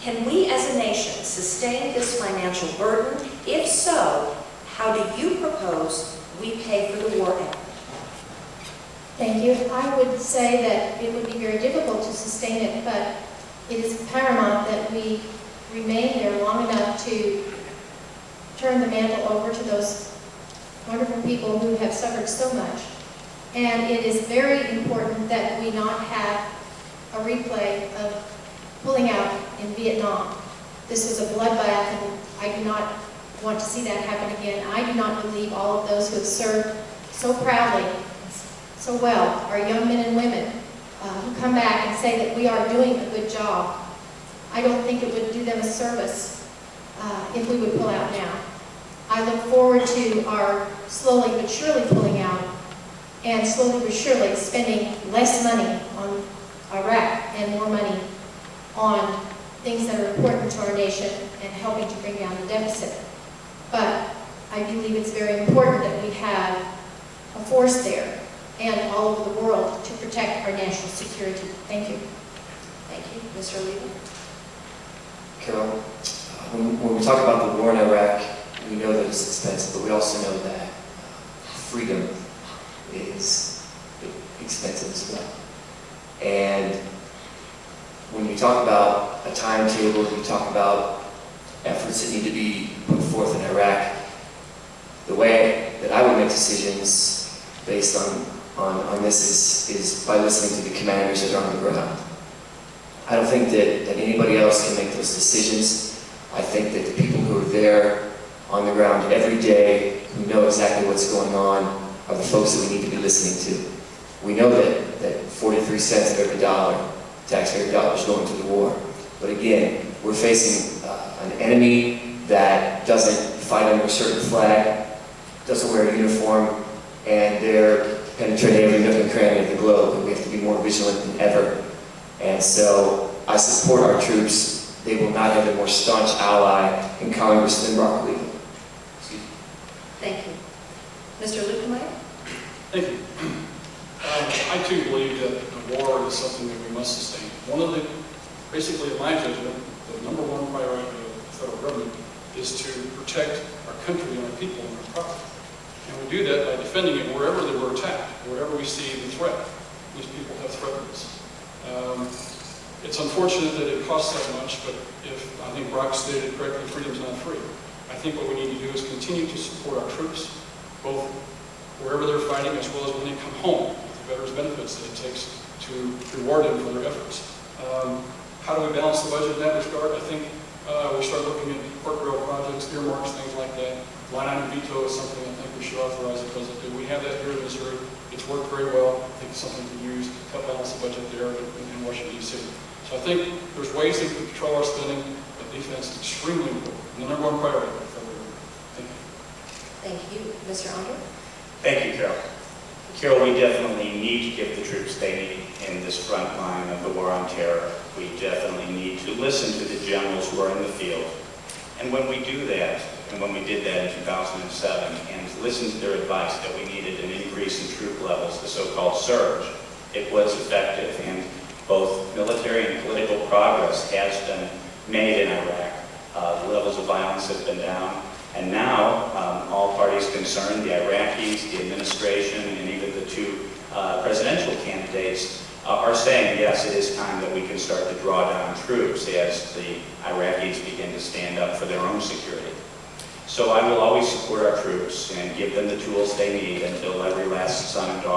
Can we as a nation sustain this financial burden? If so, how do you propose we pay for the war effort? Thank you. I would say that it would be very difficult to sustain it, but it is paramount that we remain there long enough to turn the mantle over to those wonderful people who have suffered so much. And it is very important that we not have a replay of pulling out in Vietnam. This was a bloodbath, and I do not want to see that happen again. I do not believe all of those who have served so proudly, so well, are young men and women who come back and say that we are doing a good job. I don't think it would do them a service if we would pull out now. I look forward to our slowly but surely pulling out, and slowly but surely spending less money on Iraq and more money on things that are important to our nation and helping to bring down the deficit. But I believe it's very important that we have a force there and all over the world to protect our national security. Thank you. Thank you. Mr. Levy? Carol, when we talk about the war in Iraq, we know that it's expensive, but we also know that freedom is expensive as well. And when you talk about a timetable, you talk about efforts that need to be put forth in Iraq, the way that I would make decisions based on this is by listening to the commanders that are on the ground. I don't think that anybody else can make those decisions. I think that the people who are there on the ground every day, who know exactly what's going on, are the folks that we need to be listening to. We know that 43 cents of every dollar, taxpayer dollars, going to the war. But again, we're facing an enemy that doesn't fight under a certain flag, doesn't wear a uniform, and they're penetrating every nook and cranny of the globe, and we have to be more vigilant than ever. And so I support our troops. They will not have a more staunch ally in Congress than Brock Levy. Thank you. Mr. Lukemeyer? Thank you. I too believe that the war is something that we must sustain. One of the, basically in my judgment, the number one priority of the federal government is to protect our country and our people and our property. And we do that by defending it wherever they were attacked, wherever we see the threat. These people have threatened us. It's unfortunate that it costs that much, but if, I think Brock stated correctly, freedom's not free. I think what we need to do is continue to support our troops, both wherever they're fighting as well as when they come home, with the veterans benefits that it takes to reward them for their efforts. How do we balance the budget in that regard? I think we start looking at pork barrel projects, earmarks, things like that. Line item veto is something I think we should authorize the president to do. We have that here in Missouri. It's worked very well. I think it's something to use to help balance the budget there in Washington, D.C. So I think there's ways that we can control our spending, but defense is extremely important. And the number one priority for the federal government. Thank you. Thank you. Mr. Unger? Thank you, Carol. Carol, we definitely need to give the troops they need in this front line of the war on terror. We definitely need to listen to the generals who are in the field. And when we do that, and when we did that in 2007, and listened to their advice that we needed an increase in troop levels, the so-called surge, it was effective, and both military and political progress has been made in Iraq. The levels of violence have been down, and now all parties concerned, the Iraqis, the administration, and even the two presidential candidates are saying, yes, it is time that we can start to draw down troops as the Iraqis begin to stand up for their own security. So I will always support our troops and give them the tools they need until every last son and daughter